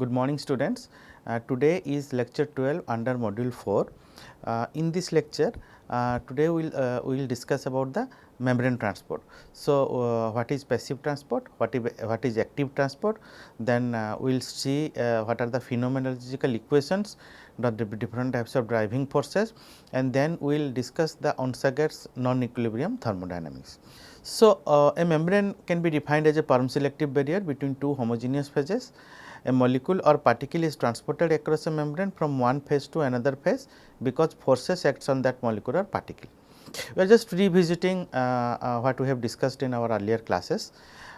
Good morning students. Today is lecture 12 under module 4. In this lecture, today we will discuss about the membrane transport. So, what is passive transport, what is active transport, then we will see what are the phenomenological equations, the different types of driving forces, and then we will discuss the Onsager's non-equilibrium thermodynamics. So, a membrane can be defined as a perm selective barrier between two homogeneous phases. A molecule or particle is transported across a membrane from one phase to another phase because forces acts on that molecule or particle. We are just revisiting what we have discussed in our earlier classes.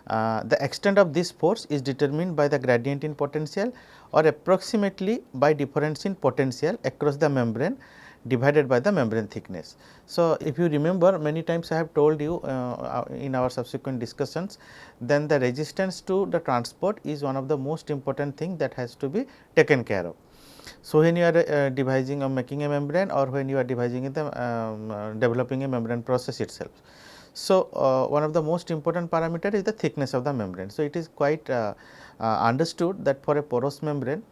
The extent of this force is determined by the gradient in potential or approximately by difference in potential across the membrane divided by the membrane thickness. So, if you remember, many times I have told you in our subsequent discussions, then the resistance to the transport is one of the most important thing that has to be taken care of. So, when you are devising or making a membrane, or when you are devising developing a membrane process itself. So, one of the most important parameter is the thickness of the membrane. So, it is quite understood that for a porous membrane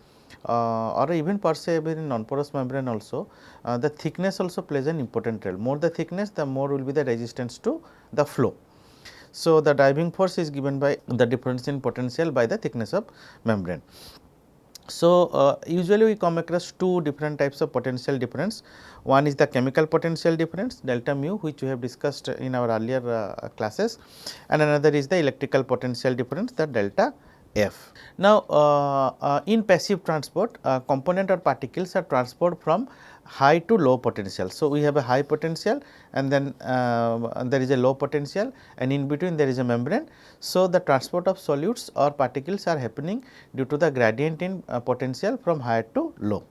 or even per se in non-porous membrane also, the thickness also plays an important role. More the thickness, the more will be the resistance to the flow. So, the driving force is given by the difference in potential by the thickness of membrane. So, usually we come across two different types of potential difference. One is the chemical potential difference delta mu, which we have discussed in our earlier classes, and another is the electrical potential difference, the delta F. Now, in passive transport, component or particles are transported from high to low potential. So, we have a high potential and then there is a low potential, and in between there is a membrane. So, the transport of solutes or particles are happening due to the gradient in potential from high to low,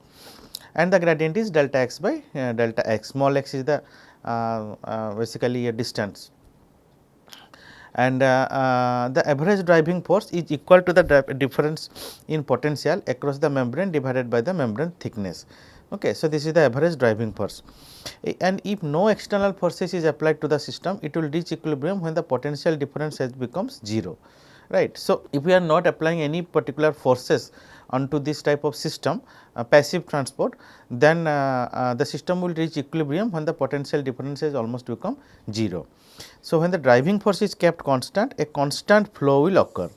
and the gradient is delta x by delta x. Small x is the basically a distance, and the average driving force is equal to the difference in potential across the membrane divided by the membrane thickness. Okay. So, this is the average driving force, and if no external forces is applied to the system, it will reach equilibrium when the potential difference has becomes 0, right. So, if we are not applying any particular forces onto this type of system, passive transport, then the system will reach equilibrium when the potential difference has almost become 0. So, when the driving force is kept constant, a constant flow will occur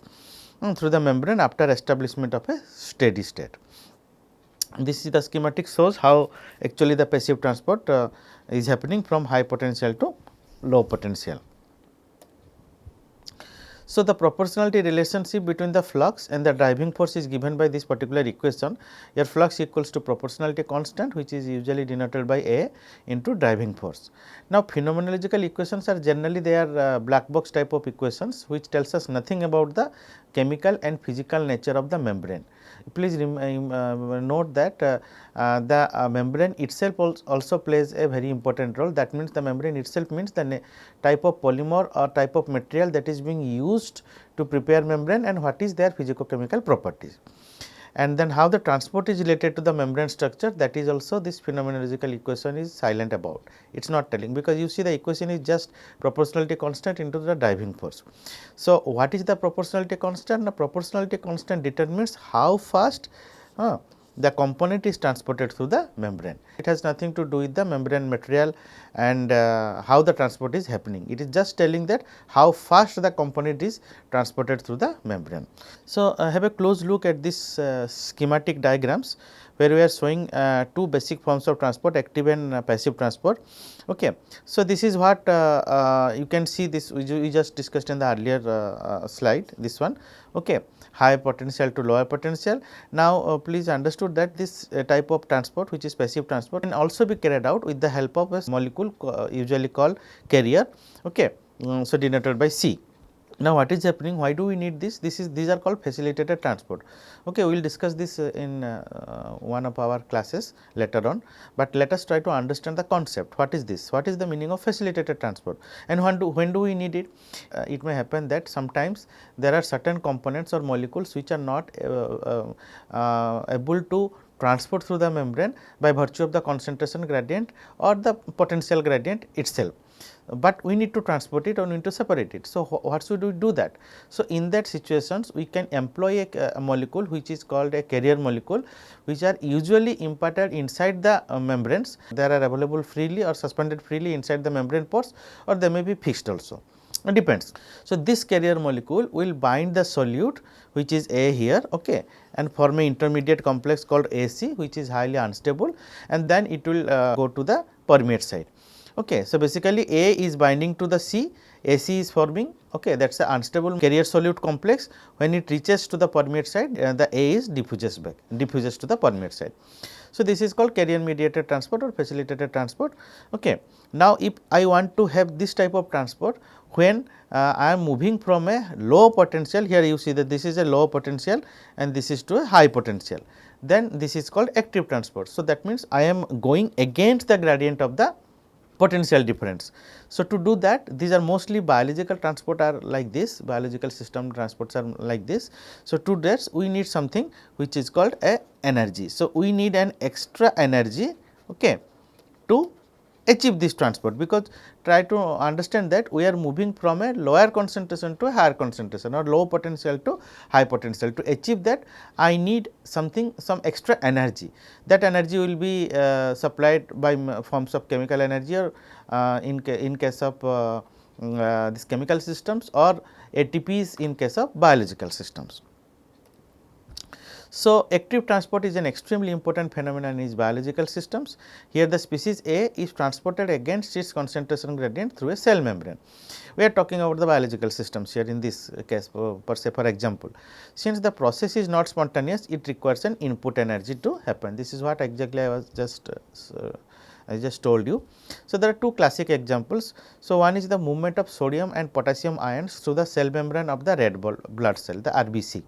through the membrane after establishment of a steady state. This is the schematic shows how actually the passive transport is happening from high potential to low potential. So, the proportionality relationship between the flux and the driving force is given by this particular equation. Your flux equals to proportionality constant, which is usually denoted by A into driving force. Now, phenomenological equations are generally they are black box type of equations, which tells us nothing about the chemical and physical nature of the membrane. Please note that the membrane itself also plays a very important role. That means, the membrane itself means the type of polymer or type of material that is being used to prepare membrane and what is their physicochemical properties. And then how the transport is related to the membrane structure, that is also this phenomenological equation is silent about. It is not telling, because you see the equation is just proportionality constant into the driving force. So, what is the proportionality constant? The proportionality constant determines how fast the component is transported through the membrane. It has nothing to do with the membrane material and how the transport is happening. It is just telling that how fast the component is transported through the membrane. So, have a close look at this schematic diagrams, where we are showing two basic forms of transport, active and passive transport. Okay. So, this is what you can see, this we just discussed in the earlier slide, this one. Okay. High potential to lower potential. Now, please understood that this type of transport, which is passive transport, can also be carried out with the help of a molecule usually called carrier. Okay. So, denoted by C. Now, what is happening? Why do we need this? These are called facilitated transport. Okay, we will discuss this in one of our classes later on, but let us try to understand the concept. What is this? What is the meaning of facilitated transport, and when do we need it? It may happen that sometimes there are certain components or molecules which are not able to transport through the membrane by virtue of the concentration gradient or the potential gradient itself. but we need to transport it or we need to separate it. So, what should we do that? So, in that situations we can employ a molecule which is called a carrier molecule, which are usually imparted inside the membranes. They are available freely or suspended freely inside the membrane pores, or they may be fixed also, it depends. So, this carrier molecule will bind the solute which is A here, okay, and form a intermediate complex called AC, which is highly unstable, and then it will go to the permeate side. Okay. So, basically A is binding to the C, AC is forming, okay, that is a unstable carrier solute complex. When it reaches to the permeate side, the A is diffuses to the permeate side. So, this is called carrier mediated transport or facilitated transport. Okay. Now, if I want to have this type of transport, when I am moving from a low potential, here you see that this is a low potential and this is to a high potential, then this is called active transport. So, that means I am going against the gradient of the potential difference. So, to do that, these are mostly biological transport are like this, biological system transports are like this. So, to that we need something which is called a energy. So, we need an extra energy, okay, to achieve this transport, because try to understand that we are moving from a lower concentration to a higher concentration or low potential to high potential. To achieve that, I need something, some extra energy. That energy will be supplied by forms of chemical energy, or in case of this chemical systems, or ATPs in case of biological systems. So, active transport is an extremely important phenomenon in biological systems. Here the species A is transported against its concentration gradient through a cell membrane. We are talking about the biological systems here in this case per se, for example. Since the process is not spontaneous, it requires an input energy to happen. This is what exactly I was just I just told you. So, there are two classic examples. So, one is the movement of sodium and potassium ions through the cell membrane of the red blood cell, the RBC,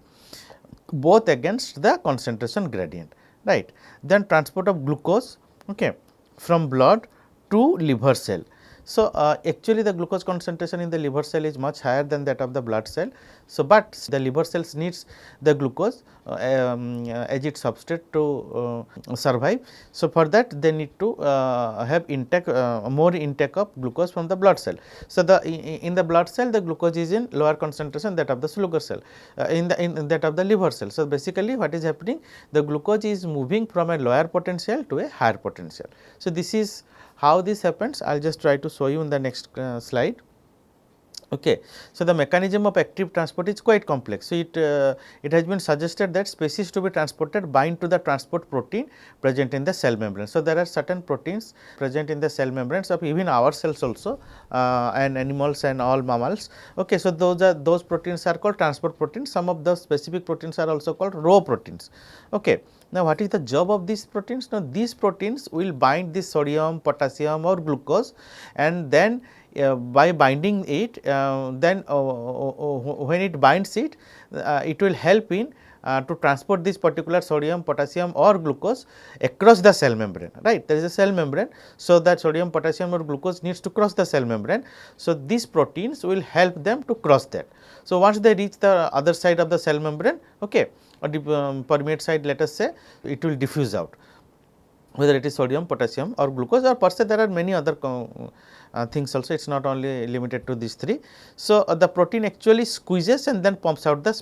both against the concentration gradient, right. Then transport of glucose, okay, from blood to liver cell. So, actually the glucose concentration in the liver cell is much higher than that of the blood cell. So, but the liver cells needs the glucose as its substrate to survive. So, for that they need to have intake more intake of glucose from the blood cell. So, the in the blood cell the glucose is in lower concentration that of the sugar cell, in that of the liver cell. So, basically what is happening, the glucose is moving from a lower potential to a higher potential. So, this is how this happens. I will just try to show you in the next slide. Okay. So, the mechanism of active transport is quite complex. So, it has been suggested that species to be transported bind to the transport protein present in the cell membrane. So, there are certain proteins present in the cell membranes of even our cells also, and animals and all mammals. Okay. So, those proteins are called transport proteins. Some of the specific proteins are also called Rho proteins. Okay. Now, what is the job of these proteins? Now, these proteins will bind this sodium, potassium or glucose, and then by binding it, then when it binds it, it will help in to transport this particular sodium, potassium or glucose across the cell membrane, right. There is a cell membrane. So, that sodium, potassium or glucose needs to cross the cell membrane. So, these proteins will help them to cross that. So, once they reach the other side of the cell membrane, okay, or the permeate side, let us say, it will diffuse out, whether it is sodium, potassium or glucose, or per se there are many other things also, it is not only limited to these three. So, the protein actually squeezes and then pumps out the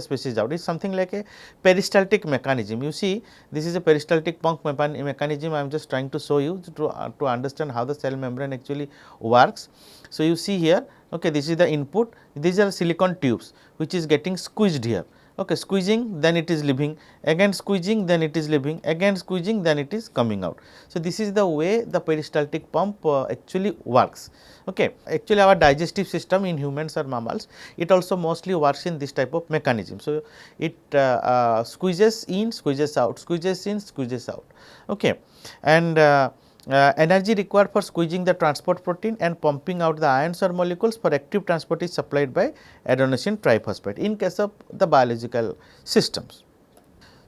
species out. It is something like a peristaltic mechanism. You see, this is a peristaltic pump mechanism. I am just trying to show you to understand how the cell membrane actually works. So, you see here, okay, this is the input, these are silicon tubes which is getting squeezed here. Okay, squeezing, then it is leaving, again squeezing, then it is leaving, again squeezing, then it is coming out. So, this is the way the peristaltic pump actually works. Okay. Actually, our digestive system in humans or mammals, it also mostly works in this type of mechanism. So, it squeezes in, squeezes out, squeezes in, squeezes out. Okay. And energy required for squeezing the transport protein and pumping out the ions or molecules for active transport is supplied by adenosine triphosphate in case of the biological systems.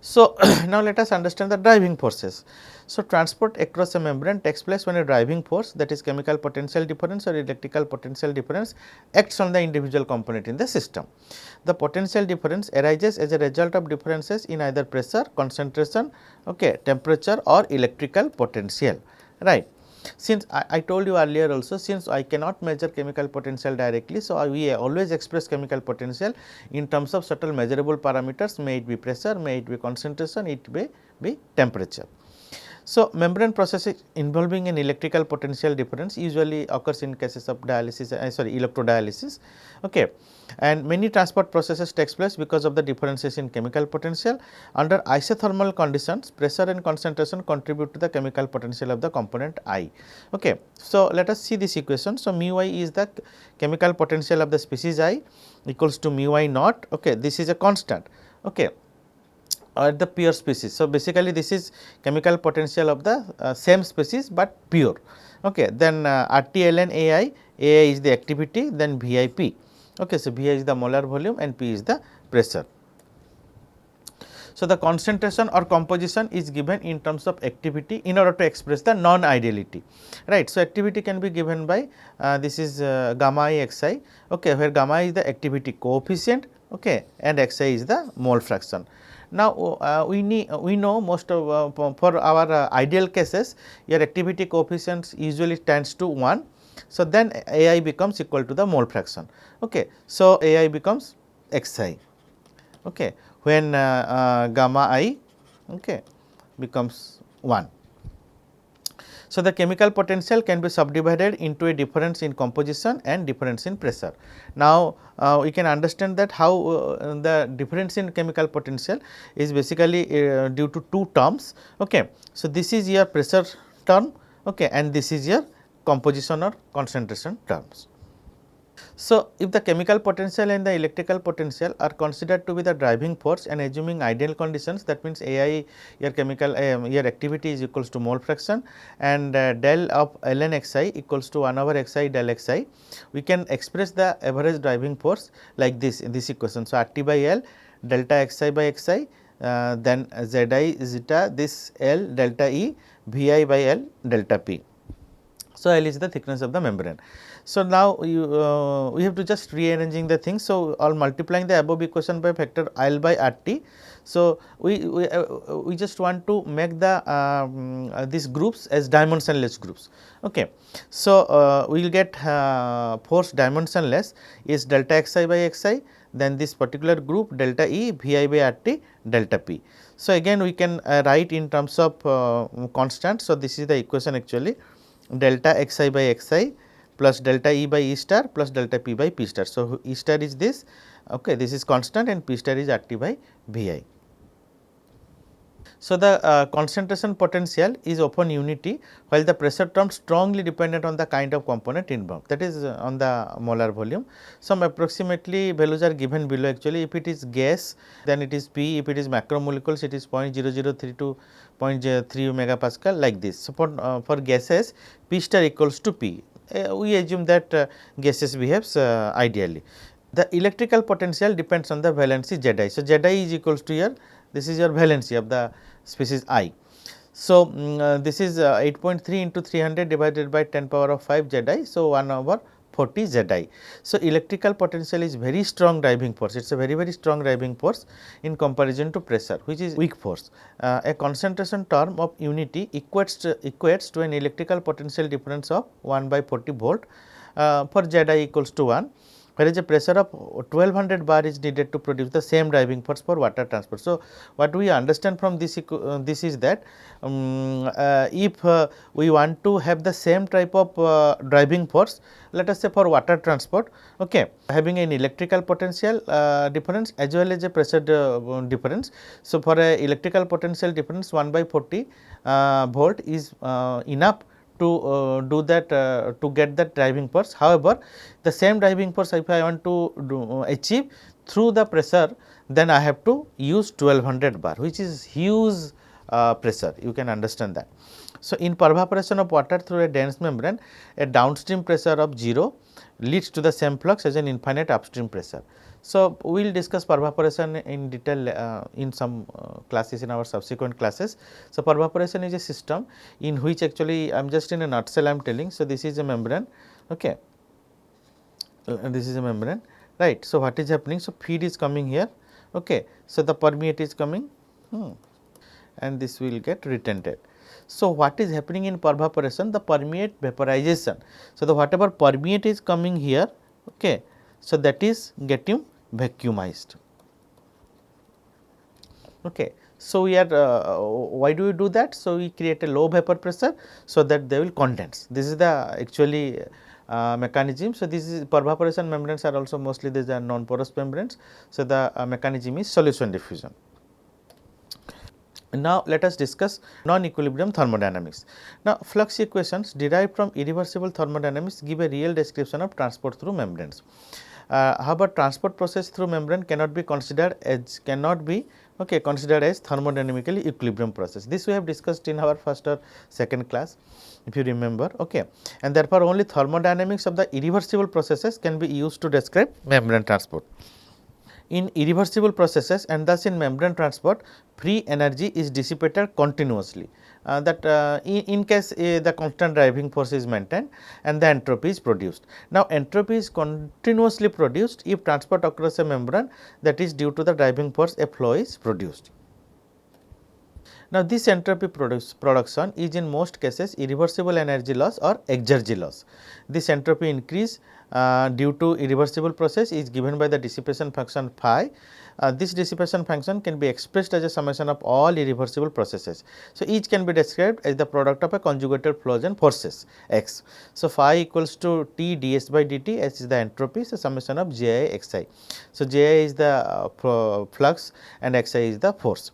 So, now let us understand the driving forces. So, transport across a membrane takes place when a driving force, that is chemical potential difference or electrical potential difference, acts on the individual component in the system. The potential difference arises as a result of differences in either pressure, concentration, okay, temperature or electrical potential, right. since I told you earlier also, since I cannot measure chemical potential directly. So, we always express chemical potential in terms of certain measurable parameters, may it be pressure, may it be concentration, it may be temperature. So, membrane processes involving an electrical potential difference usually occurs in cases of dialysis, electrodialysis, okay. And many transport processes takes place because of the differences in chemical potential. Under isothermal conditions, pressure and concentration contribute to the chemical potential of the component I, okay. So, let us see this equation. So, mu I is the chemical potential of the species I equals to mu I naught, okay. This is a constant, okay, at the pure species. So, basically this is chemical potential of the same species, but pure, okay. Then RT ln AI, AI is the activity, then VIP, okay. So, Vi is the molar volume and P is the pressure. So, the concentration or composition is given in terms of activity in order to express the non-ideality, right. So, activity can be given by this is gamma I xi, okay, where gamma is the activity coefficient, okay, and xi is the mole fraction. Now, we know most of for our ideal cases, your activity coefficient usually tends to 1. So, then AI becomes equal to the mole fraction, okay. So, AI becomes xi, okay, when gamma I, okay, becomes 1. So, the chemical potential can be subdivided into a difference in composition and difference in pressure. Now, we can understand that how the difference in chemical potential is basically due to two terms, okay. So, this is your pressure term, okay, and this is your composition or concentration terms. So, if the chemical potential and the electrical potential are considered to be the driving force and assuming ideal conditions, that means AI, your chemical your activity is equals to mole fraction, and del of ln xi equals to 1 over xi del xi, we can express the average driving force like this in this equation. So, RT by L delta xi by xi, then Zi zeta this L delta E Vi by L delta P. So, L is the thickness of the membrane. So, now we have to just rearranging the things. So, all multiplying the above equation by factor L by RT. So, we just want to make the these groups as dimensionless groups. Okay. So, we will get force dimensionless is delta xi by xi, then this particular group delta E Vi by RT delta P. So, again we can write in terms of constant. So, this is the equation actually, delta xi by xi plus delta E by E star plus delta P by P star. So, E star is this, okay, this is constant, and P star is RT by Vi. So, the concentration potential is open unity, while the pressure term strongly dependent on the kind of component involved, that is on the molar volume. Some approximately values are given below actually. If it is gas, then it is P, if it is macromolecules, it is 0.0032 to 0.3 megapascal like this. So, for gases, P star equals to P. We assume that gases behaves ideally. The electrical potential depends on the valency Zi. So, Zi is equals to your, this is your valency of the species I. So, this is 8.3 into 300 divided by 10 power of 5 Zi. So, 1 over 40 Zi. So, electrical potential is very strong driving force, it is a very strong driving force in comparison to pressure, which is weak force. A concentration term of unity equates to an electrical potential difference of 1 by 40 volt for Zi equals to 1, whereas a pressure of 1200 bar is needed to produce the same driving force for water transport. So, what we understand from this is that if we want to have the same type of driving force, let us say for water transport, okay, having an electrical potential difference as well as a pressure difference. So, for a electrical potential difference 1 by 40 volt is enough to do that to get that driving force. However, the same driving force if I want to achieve through the pressure, then I have to use 1200 bar, which is huge pressure, you can understand that. So, in pervaporation of water through a dense membrane, a downstream pressure of 0 leads to the same flux as an infinite upstream pressure. So, we will discuss pervaporation in detail in some classes in our subsequent classes. So, pervaporation is a system in which actually I am just in a nutshell I am telling. So, this is a membrane, okay, this is a membrane, right. So, what is happening? So, feed is coming here, okay. So, the permeate is coming and this will get retented. So, what is happening in pervaporation? The permeate vaporization. So, the whatever permeate is coming here, okay, so that is getting vacuumized. Okay. So, we are why do we do that? So, we create a low vapor pressure, so that they will condense. This is the actually mechanism. So, this is pervaporation membranes are also mostly these are non-porous membranes. So, the mechanism is solution diffusion. Now, let us discuss non-equilibrium thermodynamics. Now, flux equations derived from irreversible thermodynamics give a real description of transport through membranes. However, transport process through membrane cannot be considered as considered as thermodynamically equilibrium process. This we have discussed in our first or second class, if you remember. Okay, and therefore, only thermodynamics of the irreversible processes can be used to describe membrane transport. In irreversible processes and thus in membrane transport, free energy is dissipated continuously. In case the constant driving force is maintained and the entropy is produced. Now, entropy is continuously produced if transport across a membrane, that is due to the driving force, a flow is produced. Now, this entropy production is in most cases irreversible energy loss or exergy loss. This entropy increase due to irreversible process is given by the dissipation function phi. This dissipation function can be expressed as a summation of all irreversible processes. So, each can be described as the product of a conjugated flows and forces x. So, phi equals to T ds by dt, s is the entropy, so summation of Ji xi. So, Ji is the flux and xi is the force.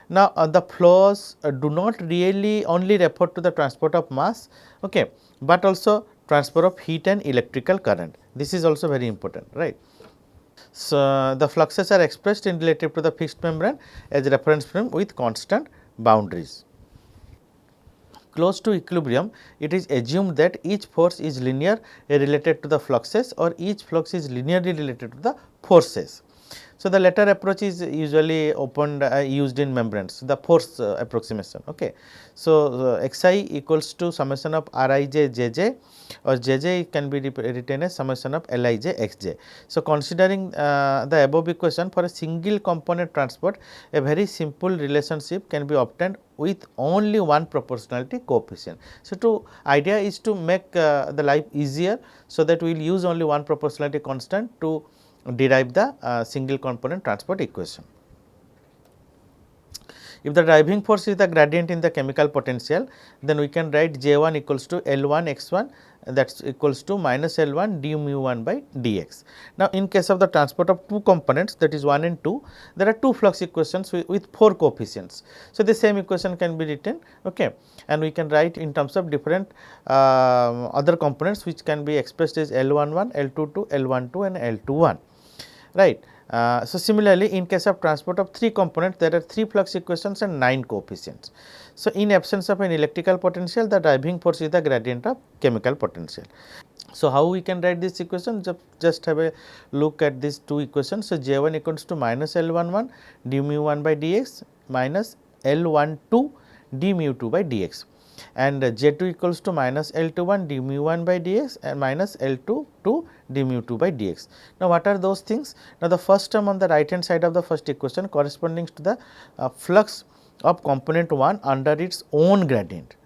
Now, the flows do not really only refer to the transport of mass, okay, but also transfer of heat and electrical current. This is also very important, right. So, the fluxes are expressed in relative to the fixed membrane as reference frame with constant boundaries. Close to equilibrium, it is assumed that each force is linear related to the fluxes or each flux is linearly related to the forces. So, the latter approach is usually used in membranes, the force approximation. Okay. So, xi equals to summation of rij jj or jj can be written as summation of lij xj. So, considering the above equation for a single component transport, a very simple relationship can be obtained with only one proportionality coefficient. So, idea is to make the life easier, so that we will use only one proportionality constant to derive the single component transport equation. If the driving force is the gradient in the chemical potential, then we can write J1 equals to L1 x1, that is equals to minus L1 d mu 1 by dx. Now, in case of the transport of two components, that is 1 and 2, there are two flux equations with 4 coefficients. So, the same equation can be written, okay, and we can write in terms of different other components, which can be expressed as L11, L22, L12 and L21. Right. So, similarly, in case of transport of 3 components, there are 3 flux equations and 9 coefficients. So, in absence of an electrical potential, the driving force is the gradient of chemical potential. So, how we can write this equation? Just have a look at these two equations. So, J1 equals to minus L11 d mu 1 by dx minus L12 d mu 2 by dx, and J2 equals to minus L21 d mu 1 by dx and minus L22 d mu 2 by dx. Now, what are those things? Now, the first term on the right hand side of the first equation corresponding to the flux of component 1 under its own gradient,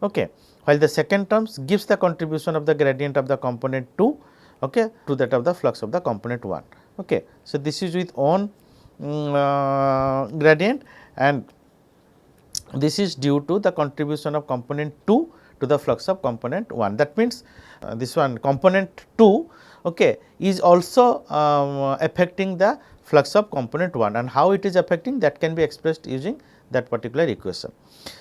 okay, while the second terms gives the contribution of the gradient of the component 2, okay, to that of the flux of the component 1. Okay. So, this is with own gradient, and this is due to the contribution of component 2 to the flux of component 1. That means, this one component 2, okay, is also affecting the flux of component 1, and how it is affecting, that can be expressed using that particular equation.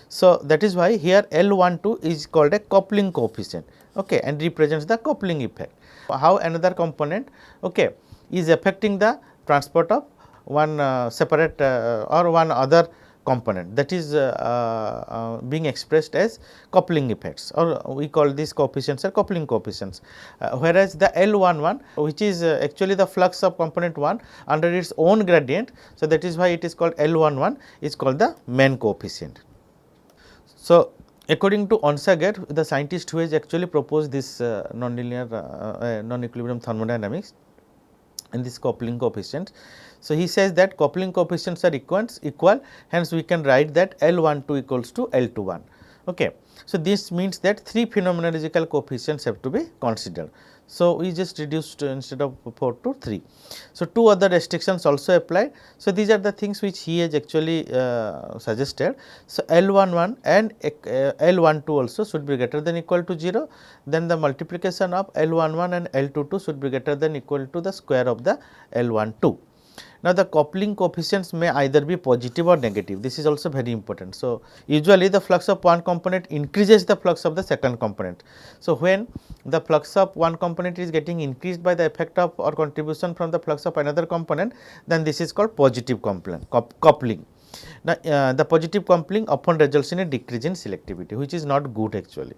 So, that is why here L12 is called a coupling coefficient, okay, and represents the coupling effect. How another component, okay, is affecting the transport of one separate or one other component, that is being expressed as coupling effects, or we call these coefficients are coupling coefficients, whereas the L11, which is actually the flux of component 1 under its own gradient. So, that is why it is called L11 is called the main coefficient. So, according to Onsager, the scientist who has actually proposed this non-linear non-equilibrium thermodynamics and this coupling coefficient. So, he says that coupling coefficients are equal, hence we can write that L12 equals to L21. Okay. So, this means that 3 phenomenological coefficients have to be considered. So, we just reduced instead of 4 to 3. So, 2 other restrictions also apply. So, these are the things which he has actually suggested. So, L11 and L12 also should be greater than equal to 0, then the multiplication of L11 and L22 should be greater than equal to the square of the L12. Now, the coupling coefficients may either be positive or negative, this is also very important. So, usually the flux of one component increases the flux of the second component. So, when the flux of one component is getting increased by the effect of or contribution from the flux of another component, then this is called positive coupling. Now, the positive coupling often results in a decrease in selectivity, which is not good actually.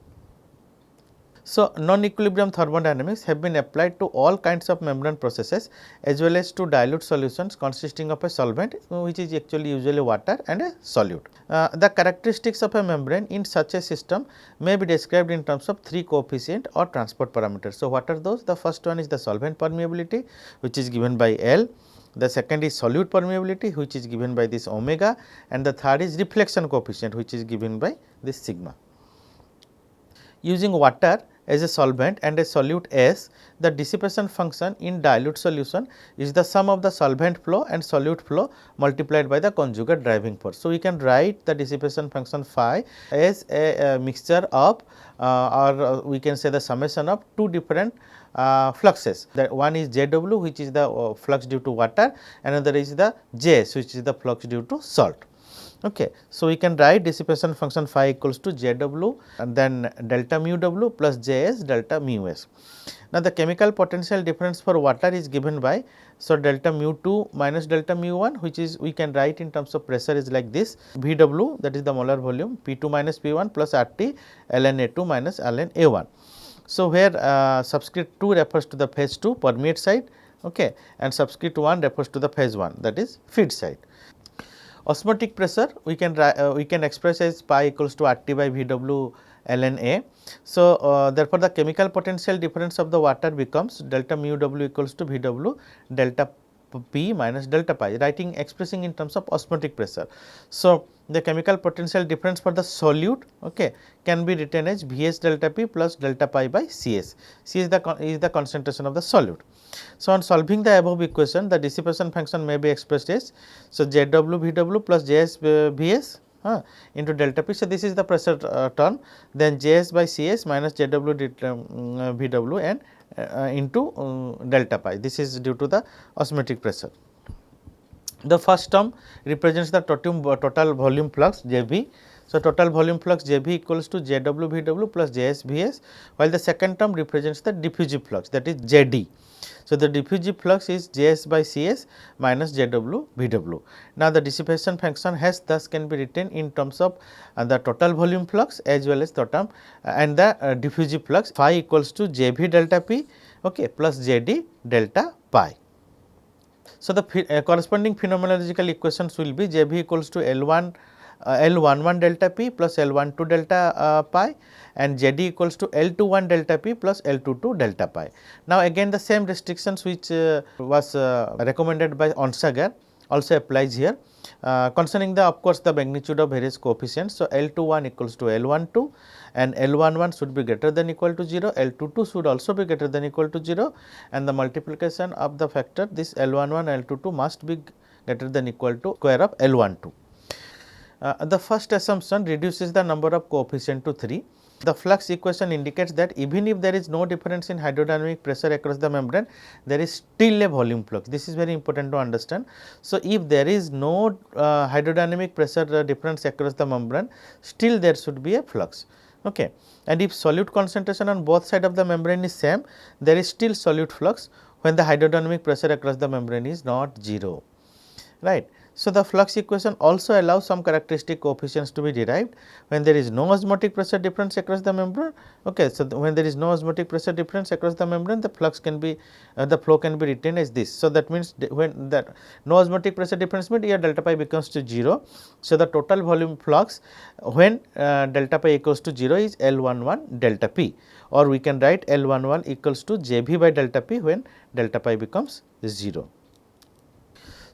So, non-equilibrium thermodynamics have been applied to all kinds of membrane processes as well as to dilute solutions consisting of a solvent, which is actually usually water, and a solute. The characteristics of a membrane in such a system may be described in terms of 3 coefficient or transport parameters. So, what are those? The first one is the solvent permeability, which is given by L. The second is solute permeability, which is given by this omega, and the third is reflection coefficient, which is given by this sigma. Using water as a solvent and a solute S, the dissipation function in dilute solution is the sum of the solvent flow and solute flow multiplied by the conjugate driving force. So, we can write the dissipation function phi as a mixture of or we can say the summation of 2 different fluxes. That one is JW, which is the flux due to water, another is the Js, which is the flux due to salt. Okay. So, we can write dissipation function phi equals to JW and then delta mu W plus Js delta mu S. Now, the chemical potential difference for water is given by, so delta mu 2 minus delta mu 1, which is we can write in terms of pressure is like this, Vw, that is the molar volume, P2 minus P1 plus RT ln A2 minus ln A1. So, where subscript 2 refers to the phase 2 permeate side, okay, and subscript 1 refers to the phase 1, that is feed side. Osmotic pressure we can express as pi equals to RT by Vw ln A. So, therefore, the chemical potential difference of the water becomes delta mu W equals to Vw delta P minus delta pi, writing expressing in terms of osmotic pressure. So, the chemical potential difference for the solute, okay, can be written as Vs delta P plus delta pi by Cs. C is the concentration of the solute. So, on solving the above equation, the dissipation function may be expressed as, so Zw Vw plus Js Vs into delta P. So, this is the pressure term, then Js by Cs minus Zw Vw and into delta pi. This is due to the osmotic pressure. The first term represents the total volume flux Jv. So, total volume flux Jv equals to Jw Vw plus Js Vs, while the second term represents the diffusive flux, that is Jd. So, the diffusive flux is Js by Cs minus Jw Vw. Now, the dissipation function has thus can be written in terms of the total volume flux as well as the term and the diffusive flux phi equals to Jv delta P, okay, plus Jd delta pi. So, the corresponding phenomenological equations will be Jv equals to L11 delta P plus L12 delta pi and Jd equals to L21 delta P plus L22 delta pi. Now, again the same restrictions which was recommended by Onsager also applies here. Concerning the of course, the magnitude of various coefficients. So, L21 equals to L12 and L11 should be greater than equal to 0, L22 should also be greater than equal to 0 and the multiplication of the factor this L11 L22 must be greater than equal to square of L12. The first assumption reduces the number of coefficient to 3. The flux equation indicates that even if there is no difference in hydrodynamic pressure across the membrane, there is still a volume flux. This is very important to understand. So, if there is no hydrodynamic pressure difference across the membrane, still there should be a flux. Okay. And if solute concentration on both sides of the membrane is same, there is still solute flux when the hydrodynamic pressure across the membrane is not 0, right. So, the flux equation also allows some characteristic coefficients to be derived when there is no osmotic pressure difference across the membrane. Okay. So, when there is no osmotic pressure difference across the membrane, the flux can be the flow can be written as this. So, that means when that no osmotic pressure difference means here delta pi becomes to 0. So, the total volume flux when delta pi equals to 0 is L11 delta P, or we can write L11 equals to Jv by delta P when delta pi becomes 0.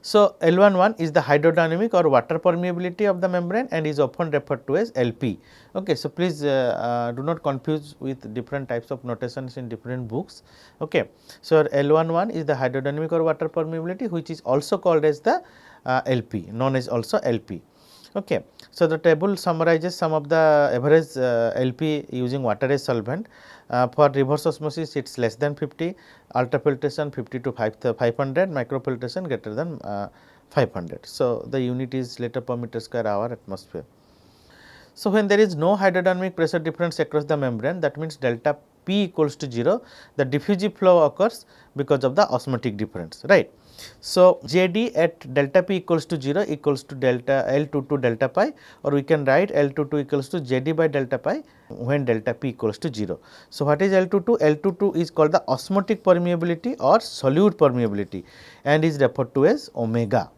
So, L11 is the hydrodynamic or water permeability of the membrane and is often referred to as LP. Okay. So, please do not confuse with different types of notations in different books. Okay. So, L11 is the hydrodynamic or water permeability, which is also called as the LP, known as also LP. Okay. So, the table summarizes some of the average LP using water as solvent. For reverse osmosis it is less than 50, ultrafiltration 50 to 500, microfiltration greater than 500. So, the unit is liter per meter square hour atmosphere. So, when there is no hydrodynamic pressure difference across the membrane, that means delta P equals to 0, the diffusive flow occurs because of the osmotic difference, right. So, JD at delta P equals to 0 equals to delta L22 delta pi, or we can write L22 equals to JD by delta pi when delta P equals to 0. So, what is L22? L22 is called the osmotic permeability or solute permeability and is referred to as omega.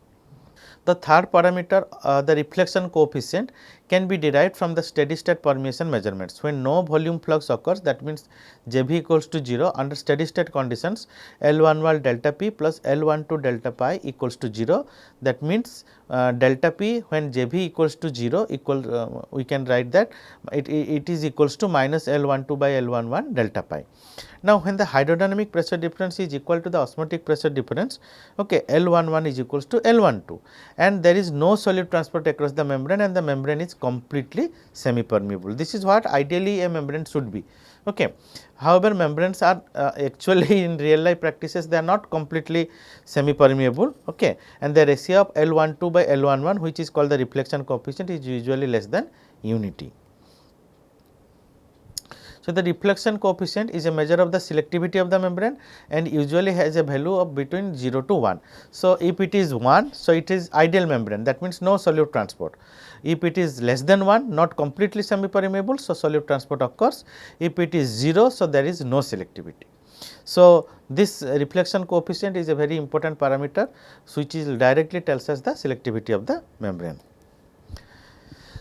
The third parameter, the reflection coefficient, can be derived from the steady state permeation measurements. When no volume flux occurs, that means JV equals to 0 under steady state conditions, L11 delta P plus L12 delta pi equals to 0. That means delta P when JV equals to 0 we can write that it is equals to minus L12 by L11 delta pi. Now, when the hydrodynamic pressure difference is equal to the osmotic pressure difference, okay, L11 is equals to L12 and there is no solute transport across the membrane and the membrane is completely semi permeable. This is what ideally a membrane should be. Okay. However, membranes are actually in real life practices they are not completely semi permeable, okay, and the ratio of L12 by L11, which is called the reflection coefficient, is usually less than unity. So, the reflection coefficient is a measure of the selectivity of the membrane and usually has a value of between 0 to 1. So, if it is 1, so it is ideal membrane, that means no solute transport. If it is less than 1, not completely semi permeable, so solute transport occurs. If it is 0, so there is no selectivity. So, this reflection coefficient is a very important parameter which is directly tells us the selectivity of the membrane.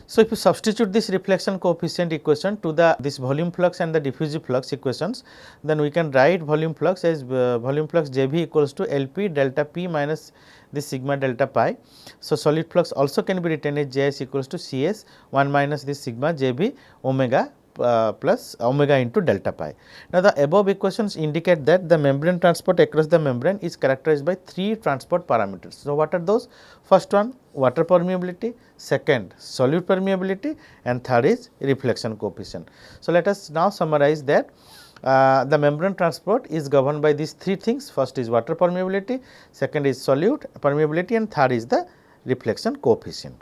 So, if you substitute this reflection coefficient equation to this volume flux and the diffusive flux equations, then we can write volume flux as volume flux JV equals to LP delta P minus this sigma delta pi. So, solid flux also can be written as Js equals to Cs 1 minus this sigma JV omega plus omega into delta pi. Now, the above equations indicate that the membrane transport across the membrane is characterized by 3 transport parameters. So, what are those? First one, water permeability, second solute permeability and third is reflection coefficient. So, let us now summarize that the membrane transport is governed by these 3 things. First is water permeability, second is solute permeability and third is the reflection coefficient.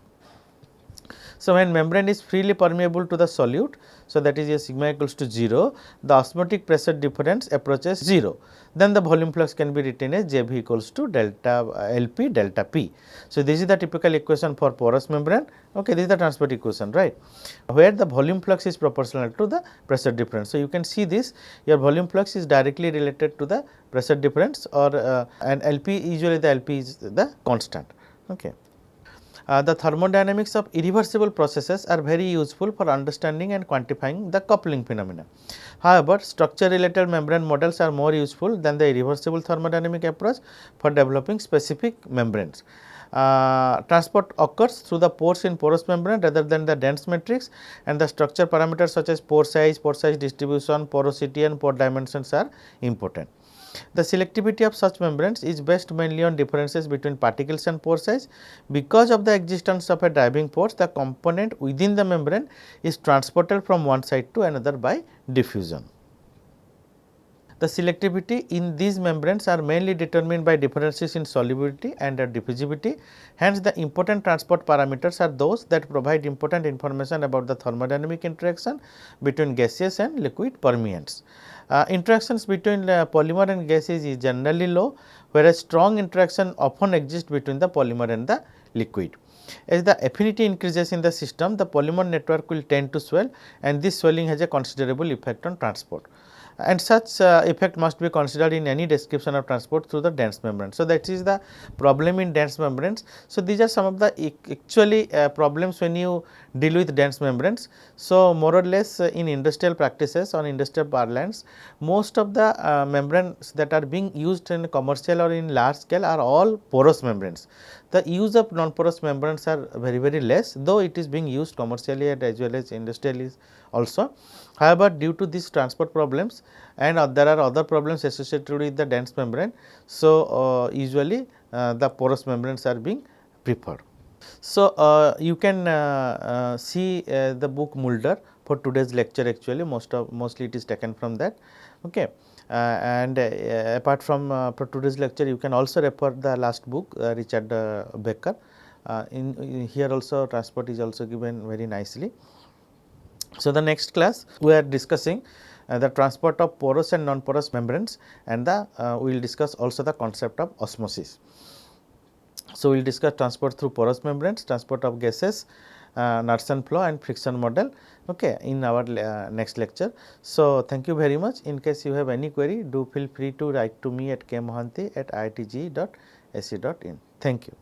So, when membrane is freely permeable to the solute, so that is a sigma equals to 0, the osmotic pressure difference approaches 0, then the volume flux can be written as JV equals to delta LP delta P. So, this is the typical equation for porous membrane, okay, this is the transport equation, right, where the volume flux is proportional to the pressure difference. So, you can see this, your volume flux is directly related to the pressure difference or and LP, usually the LP is the constant. Okay. The thermodynamics of irreversible processes are very useful for understanding and quantifying the coupling phenomena. However, structure related membrane models are more useful than the irreversible thermodynamic approach for developing specific membranes. Transport occurs through the pores in porous membrane rather than the dense matrix, and the structure parameters such as pore size distribution, porosity and pore dimensions are important. The selectivity of such membranes is based mainly on differences between particles and pore size. Because of the existence of a driving force, the component within the membrane is transported from one side to another by diffusion. The selectivity in these membranes are mainly determined by differences in solubility and diffusivity. Hence, the important transport parameters are those that provide important information about the thermodynamic interaction between gaseous and liquid permeants. Interactions between polymer and gases is generally low, whereas strong interaction often exists between the polymer and the liquid. As the affinity increases in the system, the polymer network will tend to swell and this swelling has a considerable effect on transport. and such effect must be considered in any description of transport through the dense membrane. So, that is the problem in dense membranes. So, these are some of the actually problems when you deal with dense membranes. So, more or less in industrial practices on industrial parlance, most of the membranes that are being used in commercial or in large scale are all porous membranes. The use of non-porous membranes are very less, though it is being used commercially and as well as industrially also. However, due to these transport problems and there are other problems associated with the dense membrane. So, usually the porous membranes are being preferred. So, you can see the book Mulder for today's lecture, actually mostly it is taken from that. Okay. And apart from for today's lecture, you can also refer the last book Richard Becker. In here also transport is also given very nicely. So, the next class we are discussing the transport of porous and non-porous membranes, and we will discuss also the concept of osmosis. So, we will discuss transport through porous membranes, transport of gases, Knudsen flow and friction model, okay, in our next lecture. So, thank you very much. In case you have any query, do feel free to write to me at kmohanty@iitge.ac.in. Thank you.